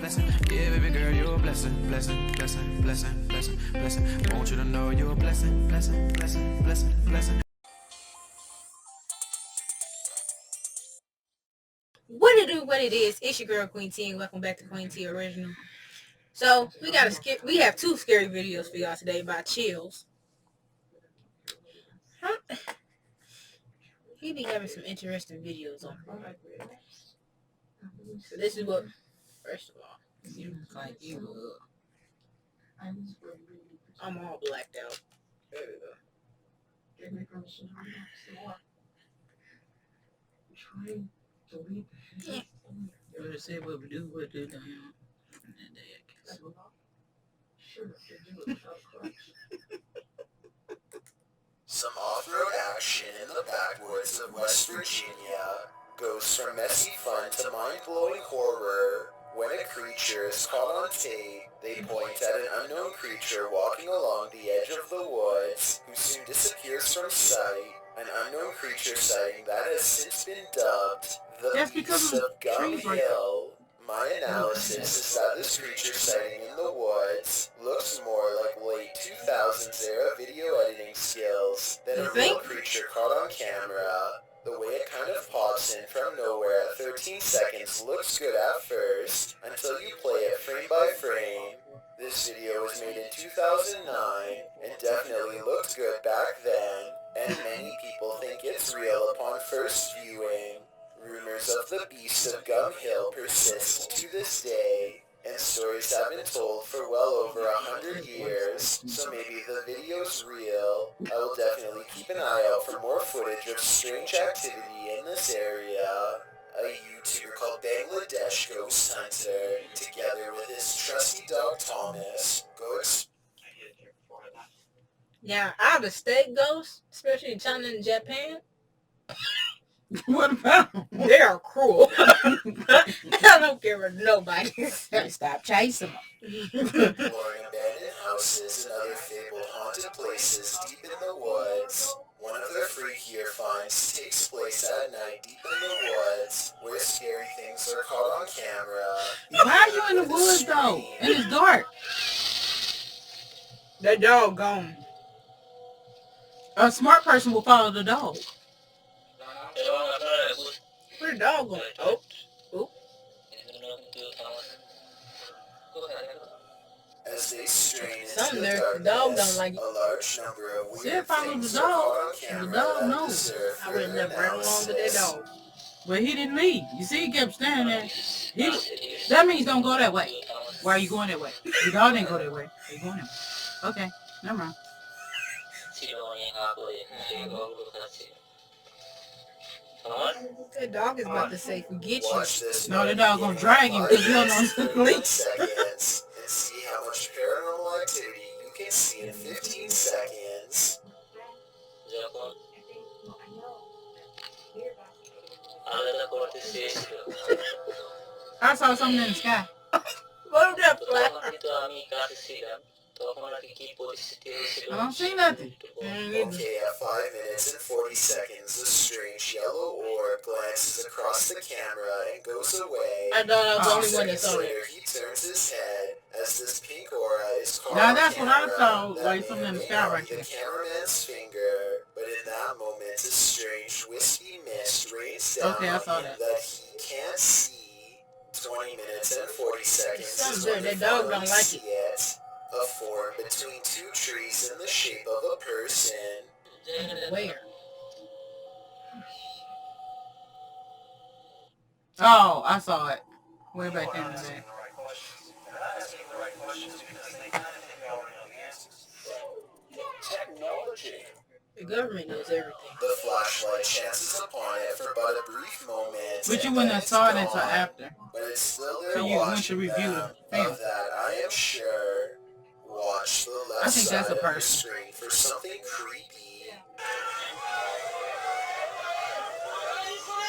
blessing. Yeah, baby girl, you're a blessing, blessing, blessing, blessing, blessing, blessing. I want you to know you're a blessing, blessing, blessing, blessing, blessing. What it do, what it is, it's your girl Queen T, and welcome back to Queen T Original. So we have two scary videos for y'all today by Chills. He be having some interesting videos on him. So this is what, first of all, you look like you I'm all blacked out. There we go. Yeah. You say what we do, what do down. Some off-road action in the backwoods of West Virginia goes from messy fun to mind-blowing horror. When a creature is caught on tape, they point at an unknown creature walking along the edge of the woods, who soon disappears from sight. An unknown creature sighting that has since been dubbed the Beast of Gum Hill. My analysis is that this creature sighting in the woods looks more like late 2000s era video editing skills than a real creature caught on camera. The way it kind of pops in from nowhere at 13 seconds looks good at first, until you play it frame by frame. This video was made in 2009, and definitely looked good back then, and many people think it's real upon first viewing. Rumors of the Beast of Gum Hill persist to this day, and stories have been told for well over 100 years, so maybe the video's real. I will definitely keep an eye out for more footage of strange activity in this area. A YouTuber called Bangladesh Ghost Hunter, together with his trusty dog Thomas, Now, out of state ghosts, especially China and Japan, What about them? they are cruel. I don't care what nobody says. Stop chasing them. exploring abandoned houses and other fabled haunted places deep in the woods. One of their freakier finds takes place at night deep in the woods, where scary things are caught on camera. Why are you in the woods though? And it's dark. The dog gone. A smart person will follow the dog. Where the dog going? Oh. As they strain into Something the there. darkness, The dog don't like it. a large number of See, weird follow things the are dog. caught on The camera dog that knows. deserve I would have further never run along with that dog. But he didn't leave. You see, he kept standing there. That means don't go that way. Why are you going that way? The dog didn't go that way. You going that way. Okay, never mind. That dog is about to say, forget you. Watch this No, the dog gonna drag you because you don't know to leave. seconds and see how much paranormal activity you can see in 15 seconds. I saw something in the sky. What is that flat? I don't see nothing. Okay, at 5 minutes and 40 seconds, a strange yellow orb glances across the camera and goes away. I thought I was the only one that Seconds saw it. later, he turns his head as this pink aura is caught Now on that's what I camera. saw, That like may something in the or may sky not right be there. the cameraman's finger, but in that moment, a strange wispy mist rains down Okay, I saw on him that. he can't see. 20 minutes and 40 seconds is Something when there. you That dog finally don't like see it. A form between two trees in the shape of a person. Where? Oh, I saw it. Way back in the day. Technology. The government knows everything. The flashlight chances upon it for but a brief moment. But you and wouldn't then have it's saw it gone. until after. But it's still there So you went to watching review them. the film. Of that, I am sure. Watch the left I think side that's a of your person. screen for something creepy.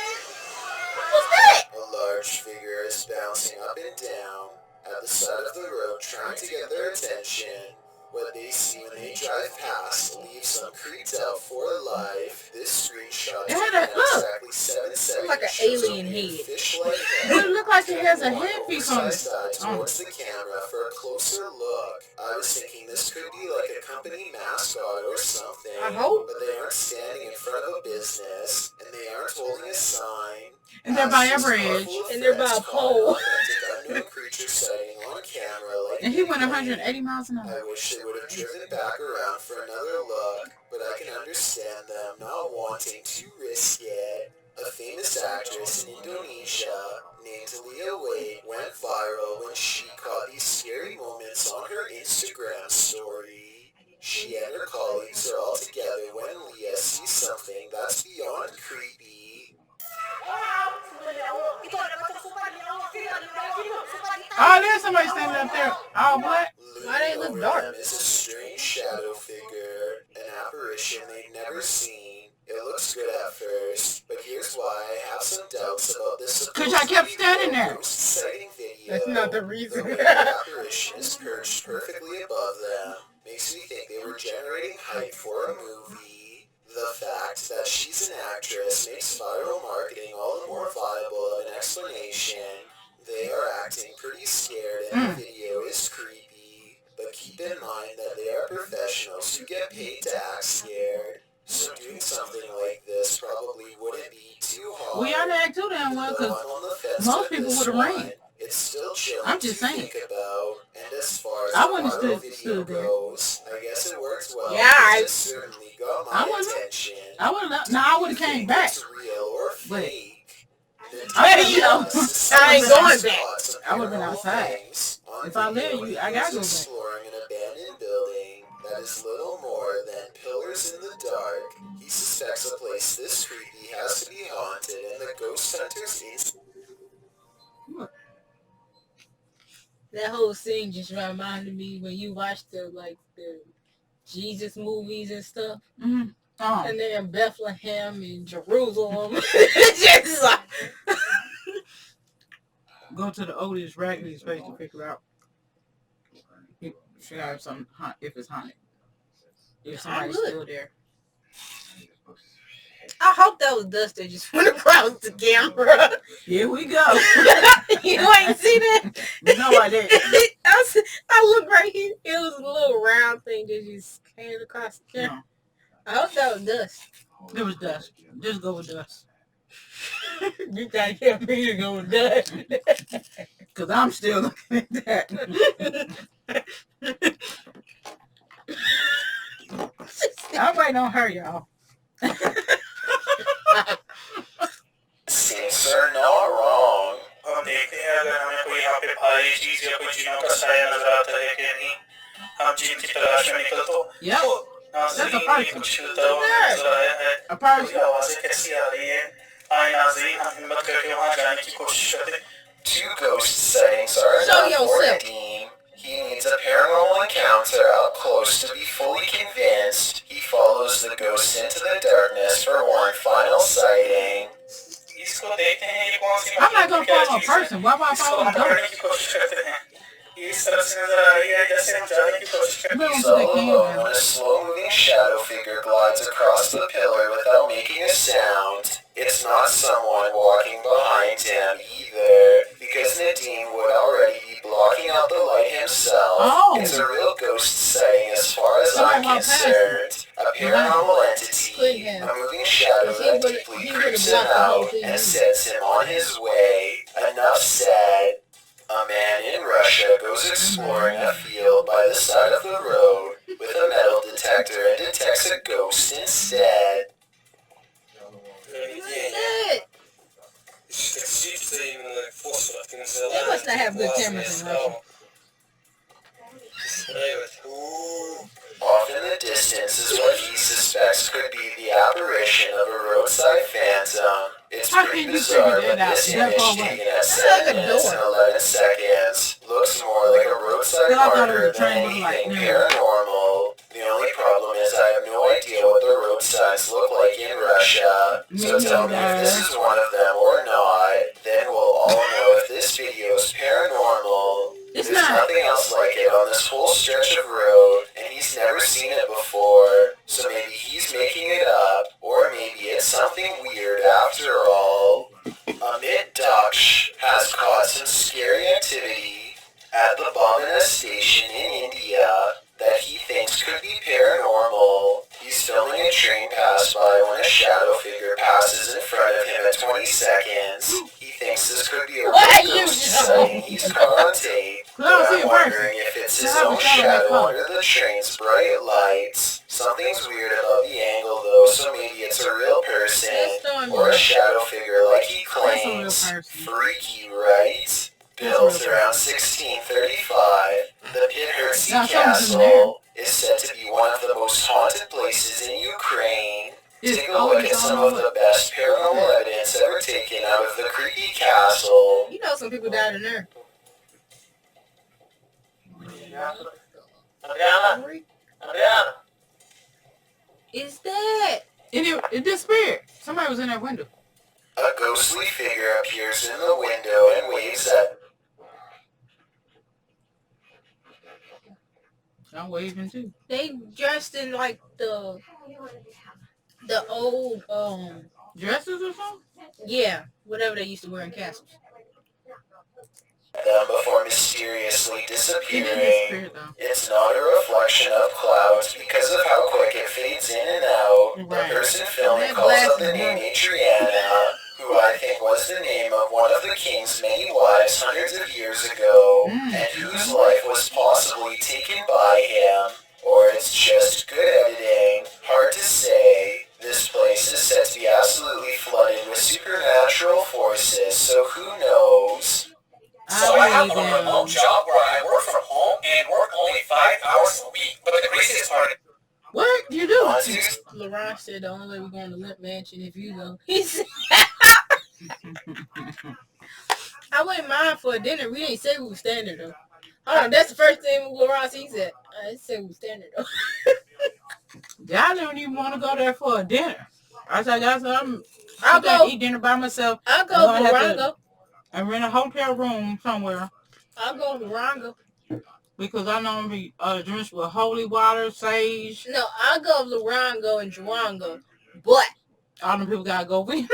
What's that? A large figure is bouncing up and down at the side of the road trying to get their attention. What they see when they drive past leaves them creeped out for life. This screenshot It had a taken look. exactly 7 seconds like an shows alien a weird head. fish-like It look like it has a One headpiece on oversized it. dive towards the camera for a closer look. I was thinking this could be like a company mascot or something. I hope. But they aren't standing in front of a business, and they aren't holding a sign. And they're by a bridge. And they're by a pole. Unknown creature sighting on camera like And he went 180 miles an hour. I wish they would have driven back around for another look, but I can understand them not wanting to risk it. A famous actress in Indonesia named Leah Wade went viral when she caught these scary moments on her Instagram story. She and her colleagues are all together when Leah sees something that's beyond creepy. Oh, there's somebody standing up there. Oh, what? Why they look dark? Is a strange shadow figure, an apparition they've never seen. It looks good at first, but here's why I have some doubts about this. Because I kept standing there. That's not the reason. The apparition is perched perfectly above them. Makes me think they were generating hype for a movie. The fact that she's an actress makes viral marketing all the more viable of an explanation. They are acting pretty scared and the video is creepy. But keep in mind that they are professionals who get paid to act scared. So doing something like this probably wouldn't be too hard. We ought to act too damn well, because most people would have ran. It's still chilling I'm just saying. think about. And as far as I the wouldn't viral stood video there. goes, I guess it worked well. Yeah, It certainly got I my wouldn't. attention. I would have. No, I would have came back. It's real or But fake. I mean, you know, I ain't going back. I would've been outside. If I live, I gotta go back. Exploring an abandoned building that is little more than pillars in the dark. He suspects a place this creepy has to be haunted, and the ghost hunter's That whole scene just reminded me when you watch the Jesus movies and stuff, Mm-hmm. Oh. and they're in Bethlehem and Jerusalem. It's just like Go to the oldest, raggediest place to figure out if should have some if it's haunted. If somebody's would. still there. I hope that was dust that just went across the camera. Here we go. You ain't see that? No, I didn't. I look right here. It was a little round thing that just came across the camera. No, I hope that was dust. it was dust. Just go with dust. You gotta get me to go with dust. Because I'm still looking at that. I'm waiting on her, y'all. Seems are not wrong. हम देखते हैं अगर हमें कोई यहाँ पे भारी चीज या कोई जिनों का साया नजर आता है कि नहीं हम जिनकी तलाश में निकल तो Yep. नाज़रीन That's a ये कुछ हिलता हुआ नजर आया है A person. कोई आवाजें कैसी आ रही है आए नाज़रीन हम हिम्मत करके वहाँ जाने की कोशिश करते हैं 2 ghost sightings are Show enough for yourself. Nadeem. He needs a paranormal encounter up close to be fully convinced. He follows the ghost into the darkness for one final sighting. इसको देखते हैं ये कौन सी I'm not going to follow a person. Why would I इसको follow a हम पकड़ने ghost? की कोशिश करते हैं ये इस तरह से नजर आ रही है जैसे हम जाने की कोशिश करते हैं He's all alone when a slow-moving shadow figure glides across the pillar without making a sound. It's not someone walking behind him either, because Nadeem would already be blocking out the light himself. Oh. It's a real ghost sighting as far as Somebody I'm walked past concerned. A paranormal entity, Couldn't have. a moving shadow He that would've- deeply he creeps would've him blocked the whole out thing and out. sets him on his way. Enough said. A man in Russia goes exploring a field by the side of the road with a metal detector and detects a ghost instead. Shit. They must not have good cameras in Russia. Off in the distance is what he suspects could be the apparition of a roadside phantom. It's How pretty can you bizarre, figure but that out? this That image far away. taken at That's 7 like a minutes door. and 11 seconds looks more like a roadside Then I thought it was marker a than train with light. anything Yeah. paranormal. The only problem is I have no idea what the road signs look like in Russia. So Me tell me if neither. this is one of them or not. Then we'll all know if this video is paranormal. It's There's not. nothing else like it on this whole stretch of road, and station in India that he thinks could be paranormal. He's filming a train pass by when a shadow figure passes in front of him at 20 seconds. He thinks this could be a real ghost sighting he's caught on tape. But I'm wondering if it's his own shadow under the train's bright lights. Something's weird about the angle though, so maybe it's a real person or a shadow figure like he claims. Freaky, right? Built around 1635, the Pithersi Castle is said to be one of the most haunted places in Ukraine. Take a look at some of the best paranormal evidence ever taken out of the creepy castle. You know some people died in there. Adriana. Is that? It disappeared. Somebody was in that window. A ghostly figure appears in the window and waves at I'm waving too. They dressed in like the old Dresses or something? yeah, whatever they used to wear in castles. them before mysteriously disappearing. Disappeared, though. It's not a reflection of clouds because of how quick it fades in and out. Right. The person filming calls out the name Adriana, who I think was the name of one of the king's many wives hundreds of years ago, and whose life was possibly taken by him. Or it's just good editing. Hard to say. This place is said to be absolutely flooded with supernatural forces, so who knows? So I have a remote job where I work from home and work only 5 hours a week. But the craziest part is... What you do? LaRon said the only way we're going to Limp Mansion if you go. He said, I wouldn't mind for a dinner. We didn't say we were standing though. Hold on, that's the first thing LaRon said. I didn't say we were standing though. I don't even want to go there for a dinner. I said, I'll go eat dinner by myself. I'll go LaRon go. I rent a hotel room somewhere I'll go LaRon go. because I know I'm be drenched with holy water, sage. No, I'll go LaRon go and Juwan go. But All them people gotta go with.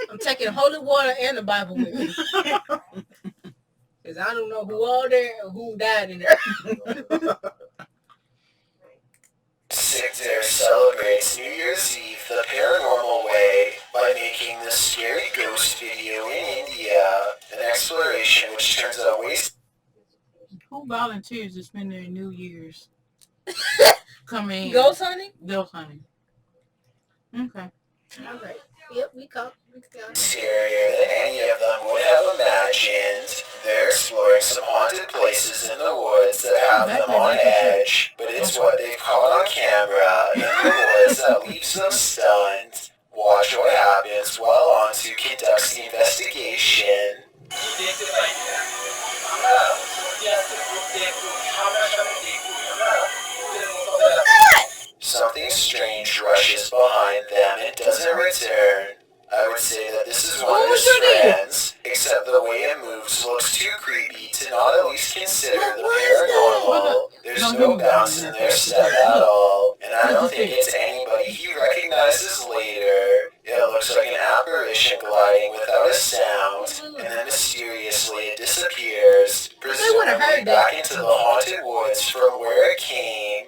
I'm taking holy water and the Bible with me. Because I don't know who all there or who died in there. Sick Dare celebrates New Year's Eve the paranormal way by making the scary ghost video in India, an exploration which turns out ways. Who volunteers to spend their New Year's coming Ghost hunting? Ghost hunting. Okay. All right. Yep, we caught. Scarier than any of them would have imagined. They're exploring some haunted places in the woods that have them on edge, but it's what they've caught on camera in the woods that leaves them stunned. Watch what happens while Onto conducts the investigation. Something strange rushes behind them and doesn't return. I would say that this is one of his friends, except the way it moves looks too creepy to not at least consider the paranormal. There's no bounce in their step at all, and I don't think it's anybody he recognizes later. It looks like an apparition gliding without a sound, and then mysteriously it disappears, presumably back into the haunted woods from where it came.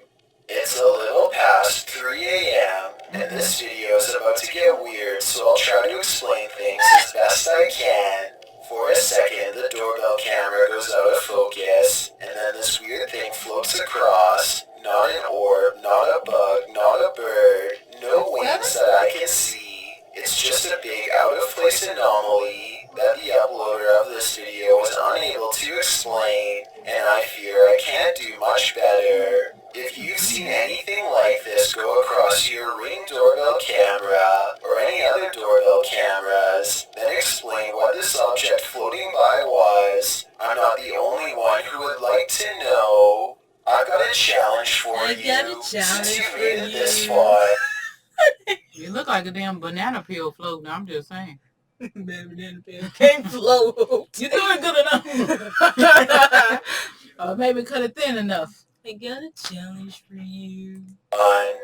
It's a little past 3 a.m., and this video is about to get weird, so I'll try to explain things as best I can. For a second, the doorbell camera goes out of focus, and then this weird thing floats across. Not an orb, not a bug, not a bird, no wings that I can see. It's just a big out-of-place anomaly that the uploader of this video was unable to explain, and I fear I can't do much better. If you've seen anything like this go across your Ring doorbell camera, or any other doorbell cameras, then explain what this object floating by was. I'm not the only one who would like to know. I've got a challenge for you, since you made it this far. You look like a damn banana peel floating, I'm just saying. Banana peel can't float. You're doing good enough. Or maybe cut it thin enough. I got a challenge for you. Fine.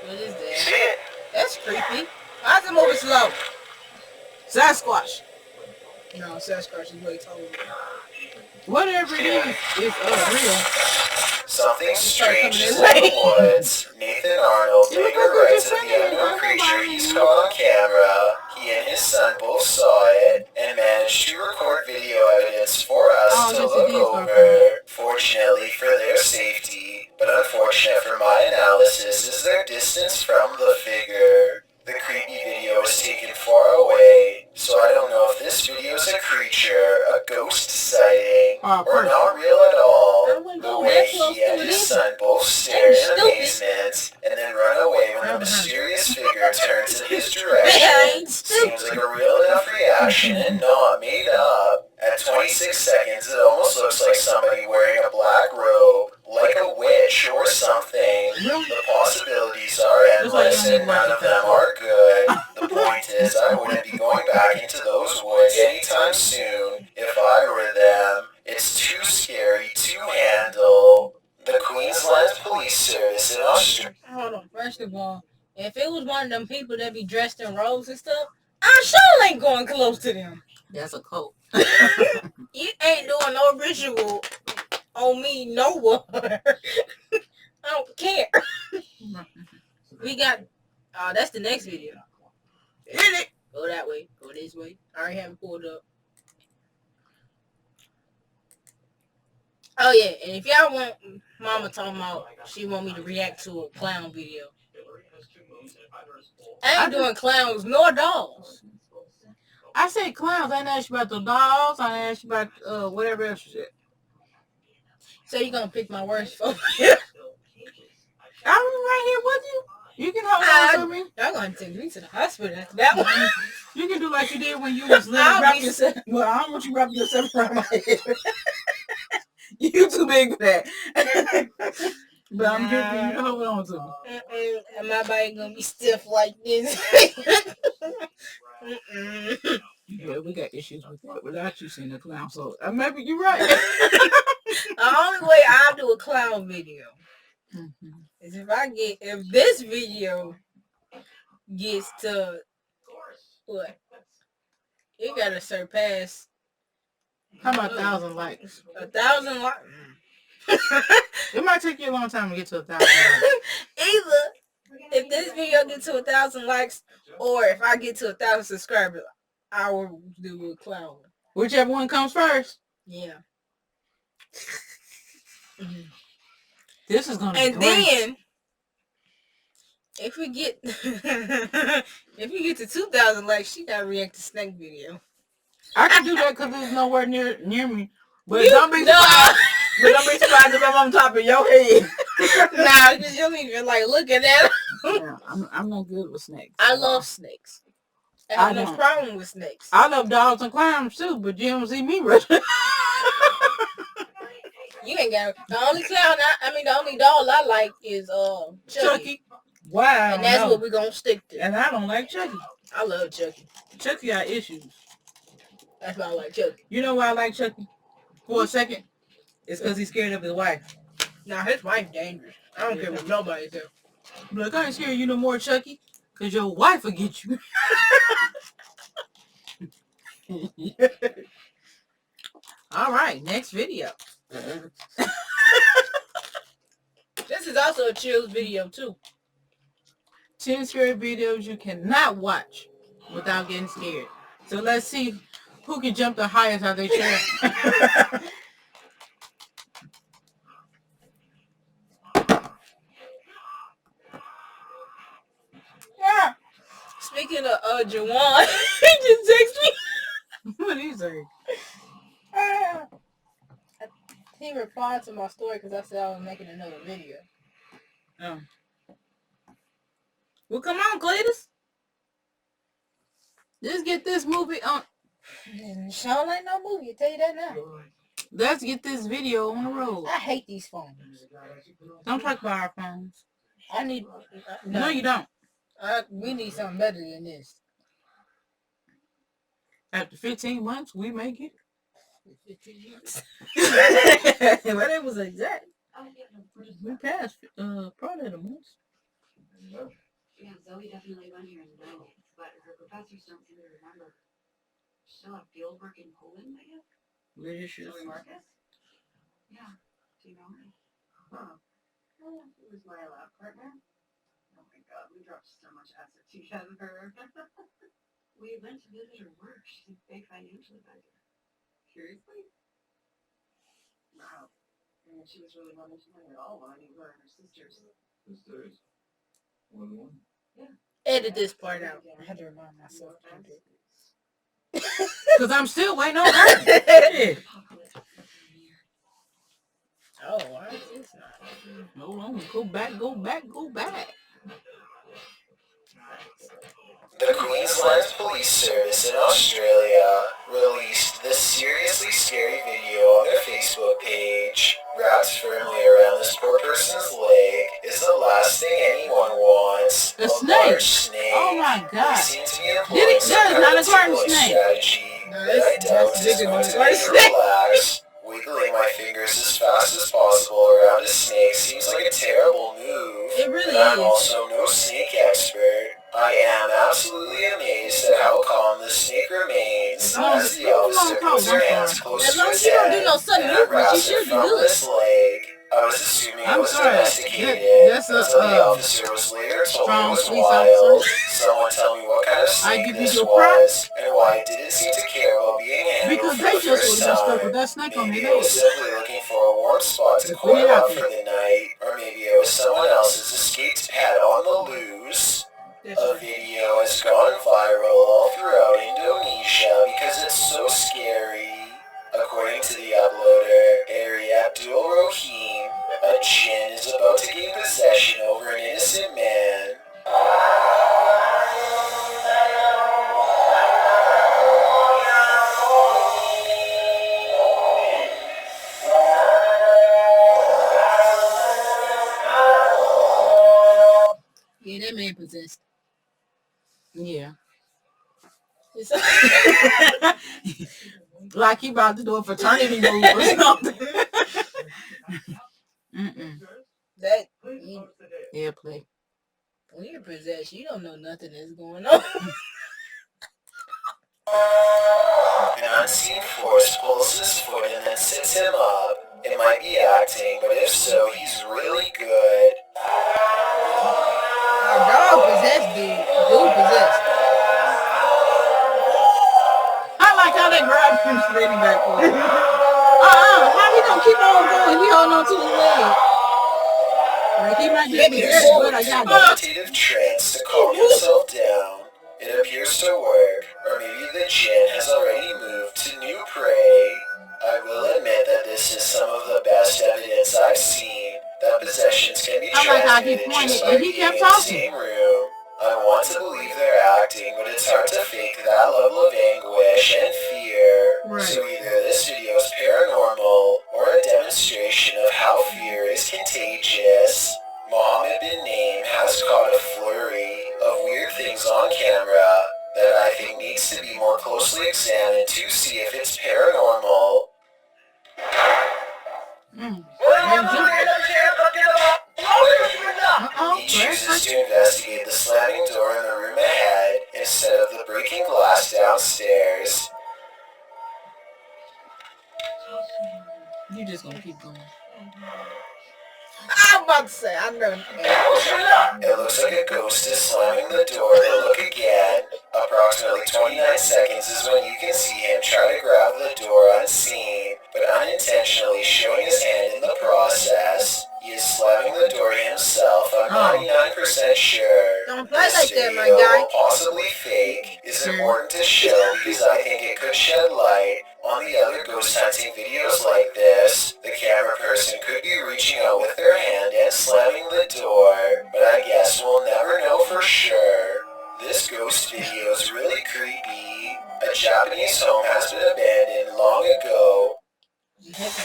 What is that? See it? That's creepy. Why is it moving slow? Sasquatch. No, Sasquatch is way taller. Whatever it is, it's real. Something strange coming is this in the way. woods. Nathan Arnold It look made like a you're right just to the saying it. unknown Ain't creature nobody he's in caught on camera. He and his son both saw it and managed to record video evidence for us Oh, to yes, it look did start coming over. Fortunately for their safety, but unfortunate for my analysis, is their distance from the figure. The creepy video is taken far away, so I don't know if this video is a creature, a ghost sighting, or not real at all. I wouldn't The go way that close he and to his it. son both stare in Stupid. amazement and then run away when the mysterious figure turns in his I direction ain't seems stupid. like a real enough reaction and not made up. At 26 seconds, it almost looks like somebody wearing a black robe, like a witch or something. The possibilities are endless and none of them are good. The point is, I wouldn't be going back into those woods anytime soon if I were them. It's too scary to handle. The Queensland Police Service in Australia. Hold on. First of all, if it was one of them people that be dressed in robes and stuff, I sure ain't going close to them. That's a cult. You ain't doing no ritual on me, no one. I don't care. We got. That's the next video. Hit it. Go that way. Go this way. I already have it pulled up. Oh yeah, and if y'all want Mama talking about she want me to react to a clown video, I ain't doing clowns nor dolls. I said clowns. I didn't ask you about the dolls. I didn't ask you about whatever else you said. So you gonna pick my worst for me? I'm right here with you. You can hold on to me. Y'all gonna take me to the hospital after that one. You can do like you did when you was little. Wrap yourself. Well, I don't want you wrapping yourself around my head. You too big for that. But I'm here for you to hold on to me. And my body gonna be stiff like this. Yeah, we got issues with that without you seeing the clown. So maybe you're right. The only way I'll do a clown video is if this video gets to what? It gotta surpass. How about 1,000 likes? 1,000 likes. It might take you a long time to get to 1,000 likes. Either if this video gets to 1,000 likes, or if I get to 1,000 subscribers, I will do a clown. Whichever one comes first. Yeah. This is gonna be and great. Then if we get to 2,000 likes, she gotta react to snake video. I can do that because it's nowhere near me. But don't be surprised. But don't be surprised if I'm on top of your head. Nah, because you don't even like looking at them. Yeah, I'm not good with snakes. I love snakes. I have no problem with snakes. I love dogs and clowns too, but you don't see me rushing. You ain't got the only clown. The only doll I like is Chucky. Wow. And that's what we're gonna stick to. And I don't like Chucky. I love Chucky. Chucky got issues. That's why I like Chucky. You know why I like Chucky? For a second, it's because he's scared of his wife. Nah, his wife dangerous. I don't care what nobody says. Look, I ain't scared you no more, Chucky, because your wife will get you. All right, next video. This is also a chills video too. 10 scary videos you cannot watch without getting scared. So let's see who can jump the highest out their chair. Yeah. Speaking of Jawan, he just texted me. What did he say? He replied to my story because I said I was making another video. Oh. Well, come on, Cletus. Let's get this movie on. Sean ain't no movie, I tell you that now. Let's get this video on the road. I hate these phones. Don't talk about our phones. I need... No, you don't. We need something better than this. After 15 months, we make it. 15 months. Well, it was exact. We passed part of the months. Yeah, Zoe definitely went here and know, but her professors don't seem to remember. Still have field work in Poland, I guess? Where you should Zoe Marcus? Yeah. Do you know her? Huh. Who was my lab partner? Oh my god, we dropped so much acid together. We went to visit her work. She's a big financial advisor. Seriously? Wow. I mean, she was really not into money at all when I knew her and her sisters. Sisters? More than one? Yeah. Edit this part out. I had to remind myself to do Because I'm still waiting on her. Shit. Oh, why is this not? Hold on. Go back, go back, go back. The Queensland Police Service in Australia released this seriously scary video on their Facebook page. Wrapped firmly around this poor person's leg is the last thing anyone wants. A large snake. snake. Oh my They God. seem to be Did employing it? some That is kind not of a garden tickling snake. strategy No, that I that's doubt is bigger going than to a make garden you snake. relax. Wiggling my fingers as fast as possible around a snake seems like a terrible move. It really But I'm is. also no snake expert. I am absolutely amazed at how calm the snake remains as the officer puts her hands close As to long his as you don't do head no sudden and movement, you unwraps it should be from good. this leg. I was assuming it I'm was sorry. domesticated That's a until the officer was later told it strong was police wild. officer. Someone tell me what kind of I snake give you this your was and why it didn't seem to care about being handled Because for they the just first would have stuck time. with that snake on Maybe their it was head. simply looking for a warm spot to Just put it coil out up for the night, or maybe it was someone else's escaped pet on the loose. A video has gone viral all throughout Indonesia because it's so scary. According to the uploader, Ari Abdul Rohim, a jinn is about to gain possession over an innocent man. Yeah, that man possessed. Yeah. It's Like he about to do a fraternity move or something. Mm-mm. that Yeah, play. when you're possessed, you don't know nothing that's going on. An unseen force pulls his foot and then sits him up. It might be acting, but if so, he's really good. Our dog possessed, dude. Dude possessed. I like how they grab him straight back for him. How he gonna keep on going? He holding on to his leg. Like he might just be There's good, but I got a it. meditative trance to calm himself down. It appears to work, or maybe the jinn has already moved to new prey. I will admit that this is some of the best evidence I've seen that possessions can be I like how he transmitted pointed just and by he being kept in the talking. same room. I want to believe they're acting, but it's hard to fake that level of anguish and fear. Right. So either this video is paranormal, or a demonstration of how fear is contagious. Mohammed bin Naim has caught a flurry of weird things on camera that I think needs to be more closely examined to see if it's paranormal. He chooses to investigate the slamming door in the room ahead instead of the breaking glass downstairs. You just gonna keep going. I'm about to say, I know. It looks like a ghost is slamming the door to look again. Approximately 29 seconds is when you can see him try to grab the door unseen, but unintentionally showing his hand in the process. He is slamming the door himself, I'm 99% sure. Don't play This like that, my video, guy. possibly fake, is important to show because I think it could shed light on the other ghost hunting videos like this. The camera person could be reaching out with their hand and slamming the door, but I guess we'll never know for sure. This ghost video is really creepy. A Japanese home has been abandoned long ago.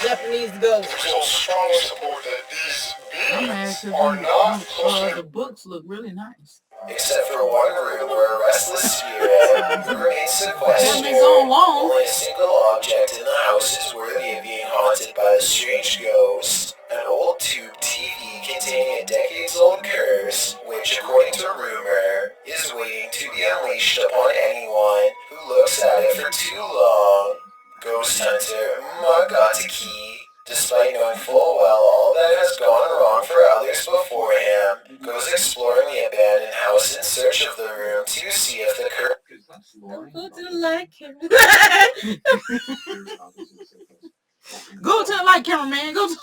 Japanese ghost. There's no strong support that these I'm mad beings because are not close the books look really nice. Except for one room where a restless spirit remains sequestered. Family's on long. Only a single object in the house is worthy of being haunted by the strange ghost. An old tube TV containing a decades-old curse, which, according to rumor, is waiting to be unleashed upon anyone who looks at it for too long. Ghost Hunter Magataki, despite knowing full well all that has gone wrong for others before him, goes exploring the abandoned house in search of the room to see if the curse. Go to the light camera. Go to the light camera, man. Go to...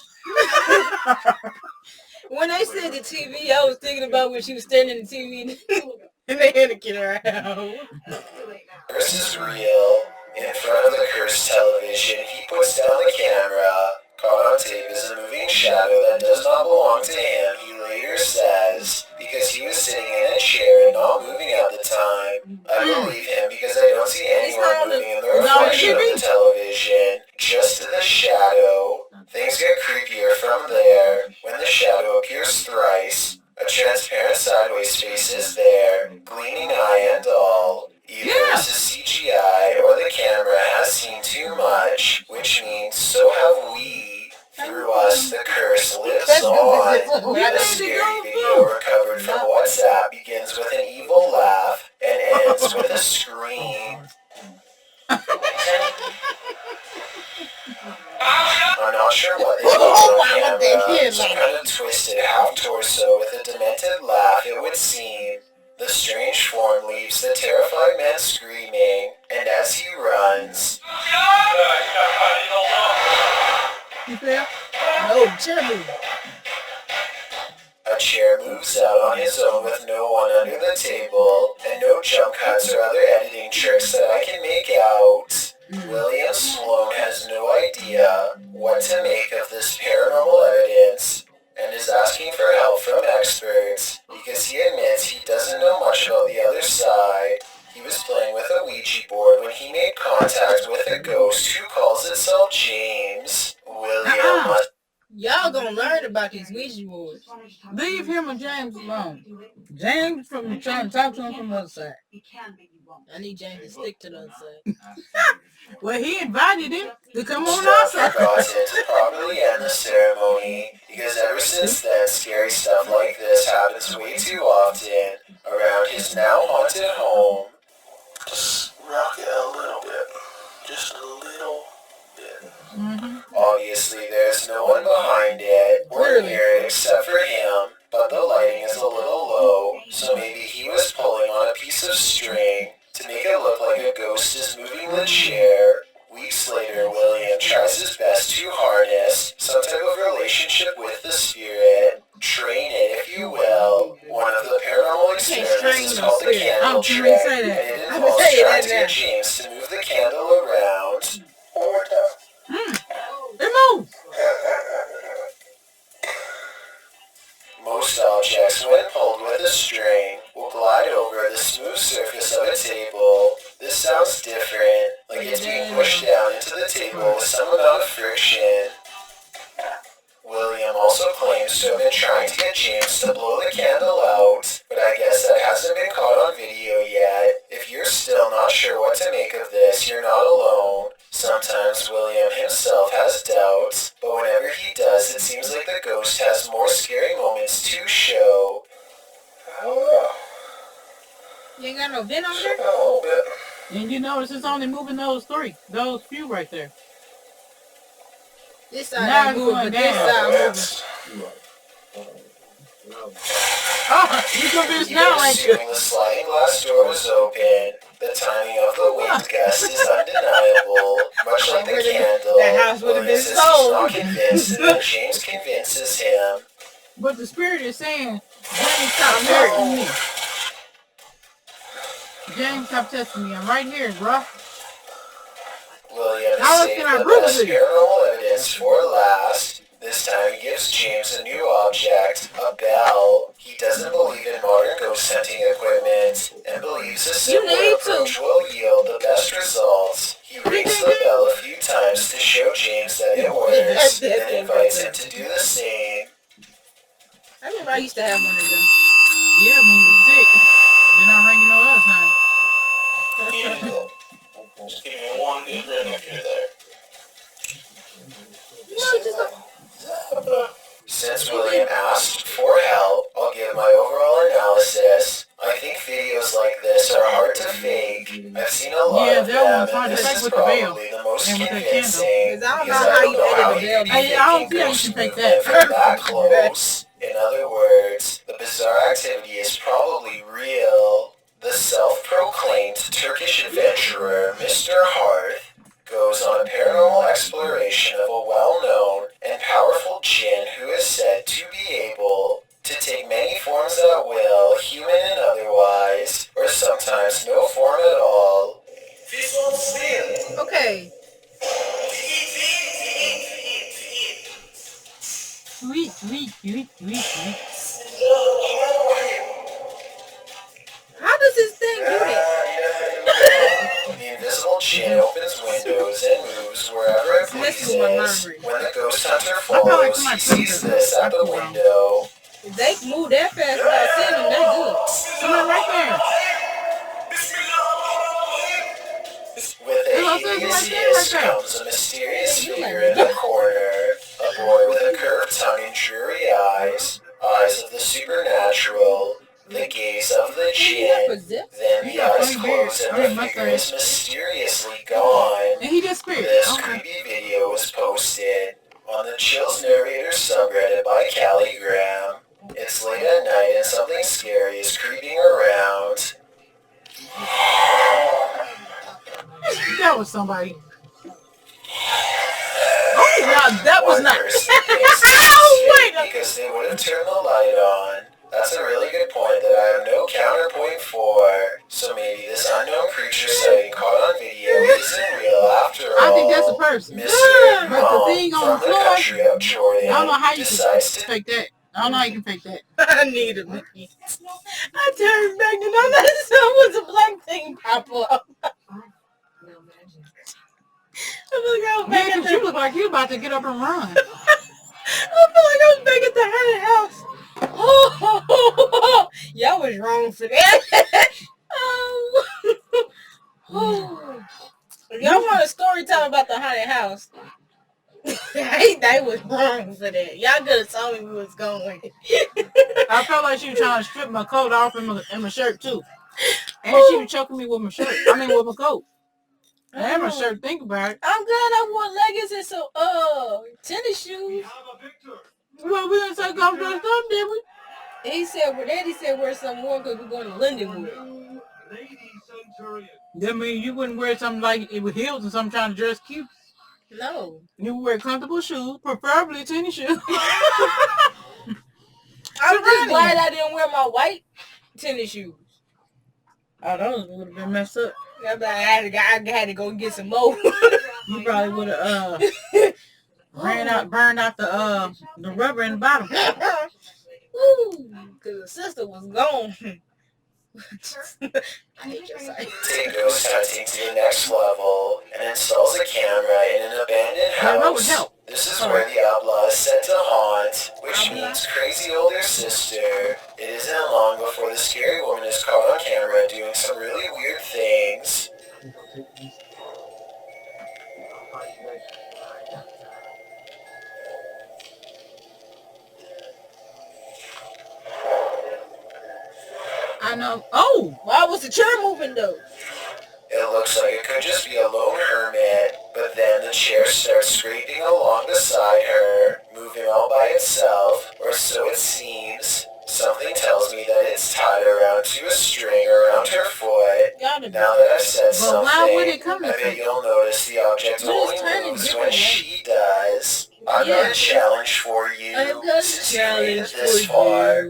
When they said the TV, I was thinking about when she was standing in the TV and they had to get her out. Curse is real. In front of the cursed television, he puts down the camera. Caught on tape is a moving shadow that does not belong to him, he later says, because he was sitting in a chair and not moving at the time. I believe him because I don't see anyone moving in the reflection of the television, just the shadow. Things get creepier from there. When the shadow appears thrice, a transparent sideways face is there, gleaming eye and all. Either this is CGI or the camera has seen too much, which means so have we. Through us, the curse lives on. The scary video recovered from WhatsApp begins with an evil laugh and ends with a scream. I'm not sure what this is on camera. Some kind of twisted half-torso with a demented laugh, it would seem. The strange form leaves the terrified man screaming, and as he runs... You feel? No, Jimmy. A chair moves out on his own with no one under the table, and no jump cuts or other editing tricks that I can make out. William Sloan has no idea what to make of this paranormal evidence, and is asking for help from experts, because he admits he doesn't know much about the other side. He was playing with a Ouija board when he made contact with a ghost who calls itself James. William must... Y'all gonna learn about these Ouija boards. Leave him and James alone. James from trying to talk to him from the other side. I need James to stick to the other side. Well, he invited him to come on our Staff side. forgot to properly end the ceremony, because ever since then, scary stuff like this happens way too often around his now haunted home. Just rock it a little bit. Just a little bit. Obviously, there's no one behind it or near it except for him, but the lighting is a little low, so maybe he was pulling on a piece of string to make it look like a ghost is moving the chair. Weeks later, William tries his best to harness some type of relationship with the spirit. Train it, if you will. One of the paranormal experiments is called the candle trick, and it involves trying to get James to move the candle around. One more time. It moves. Most objects, when pulled with a string, will glide over the smooth surface of a table. This sounds different, like it's being pushed down into the table with some amount of friction. William also claims to have been trying to get James to blow the candle out, but I guess that hasn't been caught on video yet. If you're still not sure what to make of this, you're not alone. Sometimes William himself has doubts, but whenever he does, it seems like the ghost has more scary moments to show. I don't know. You ain't got no vent on there? A little bit. And you notice it's only moving those few right there. This side Now ain't it's moving, going but this down. side moving. Oh, you gonna be Even now like assuming the sliding glass door was open, the timing of the winged guest is undeniable. Much like the candle, That house would have William been says he's sold. not convinced, and then James convinces him. But the spirit is saying, James, stop testing me. James, stop testing me. I'm right here, bro. William How else saved can I the prove best it? paranormal evidence for last. This time he gives James a new object, a bell. He doesn't believe in modern ghost hunting equipment and believes a similar need to. approach will yield the best results. He rings the bell a few times to show James that it works and invites him to do the same. I remember I used to have one of them. Yeah, when you were sick. You're not ringing no other time. Just give me one good ring if you're there. Since William asked for help, I'll give my overall analysis. I think videos thing. Because I don't know because how don't you know how edit you the could be bell. Hey, I don't thinking see how you ghost can fake movement that. from that close. In other words, the bizarre activity is probably real. The self-proclaimed Turkish adventurer, Mr. Hearth, goes on a paranormal exploration of a well-known and powerful jinn who is said to be able to take many forms at will, human and otherwise, or sometimes no form at all. Okay. How does this thing do that? The invisible jinn opens windows and moves wherever it It's messing with my pleases. memory. When the ghost hunter I feel like follows, somebody he sees this at the window. If they move that fast without seeing them, they good. Somebody right there. With a hideous hiss comes a mysterious figure in the corner. A boy with a curved tongue and dreary eyes. Eyes of the supernatural. The gaze of the jinn. Then the eyes close and the figure is mysteriously gone. And he disappeared. This Okay. creepy video was posted on the Chills Narrator subreddit by Calligram. It's late at night and something scary is creeping around. That was somebody. Oh, now that was One not. person thinks this is fake because they would have turned the light on. That's a really good point that I have no counterpoint for. So maybe this unknown creature sighting caught on video isn't real after all. I think that's a person. Mr. But the thing on from the the floor, country of Jordan I don't know how you can decides to fake that. I don't know how you can fake that. I need a minute. I turned back and all I saw was a black thing pop up. I feel like I was back Yeah, at because you the. look like you about to get up and run. I feel like I was back at the haunted house. Oh, y'all was wrong for that. If y'all want a story time about the haunted house, they was wrong for that. Y'all could have told me we was going. I felt like she was trying to strip my coat off and my shirt too. And she was choking me with my shirt. I mean with my coat. And my shirt, think about it. I'm glad I wore leggings and some tennis shoes. Well, we didn't say go dress up, did we? He said, well, Daddy said wear some more because we're going to Lindenwood. That means you wouldn't wear something like it with heels and something trying to dress cute. No. You would wear comfortable shoes, preferably tennis shoes. I'm just glad I didn't wear my white tennis shoes. Oh, those would have been messed up. I had to go get some more. You probably would have burned out the rubber in the bottom. Because the sister was gone. I hate your site. take ghost hunting to the next level and installs a camera in an abandoned house. This is where the Abla is set to haunt, which means crazy older sister. It isn't long before the scary woman is caught on camera doing some really weird things. I know. Oh! Why was the chair moving though? It looks like it could just be a lone hermit, but then the chair starts scraping along beside her, moving all by itself, or so it seems. Something tells me that it's tied around to a string around her foot. Now that I've said something, I bet you'll notice the object only moves when she does. I've got a challenge for you. Since you made it this far,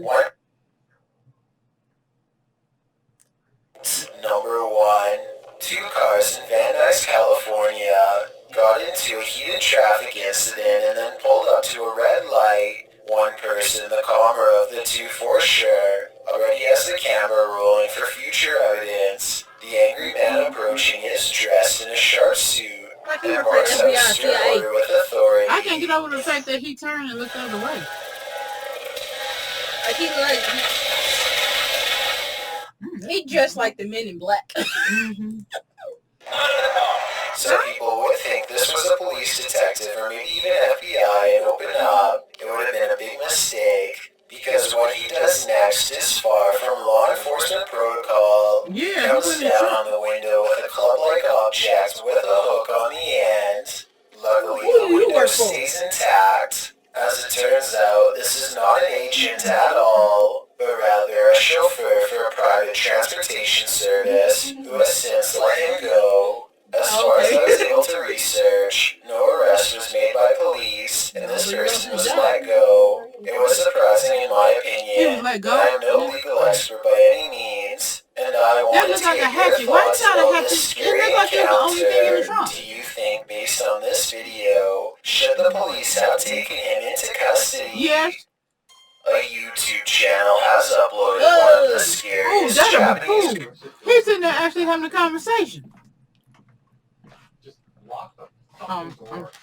Number 1. 2 cars in Van Nuys, California got into a heated traffic incident and then pulled up to a red light. One person, the calmer of the two for sure, already has the camera rolling for future evidence. The angry man approaching is dressed in a sharp suit and barks out stern order with authority. I can't get over the fact that he turned and looked the other way. He dressed like the Men in Black. Some people would think this was a police detective or maybe even FBI and open up. It would have been a big mistake because what he does next is far from law enforcement protocol. He comes down on the window with a club-like object with a hook on the end. Luckily car stays intact. As it turns out, this is not an agent at all, but rather a chauffeur for a private transportation service who has since let him go. As far as I was able to research, no arrest was made by police, and this person was let go. It was surprising in my opinion, but I am no legal expert by any means, and I want to get your thoughts about this scary encounter. Do you think, based on this video, should the police have taken him into custody? Yes. A YouTube channel has uploaded one of the scariest Japanese... He's in there actually having a conversation. I'm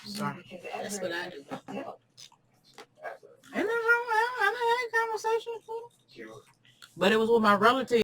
sorry. That's what I do. Ain't nothing wrong with that. I done had a conversation. But it was with my relative.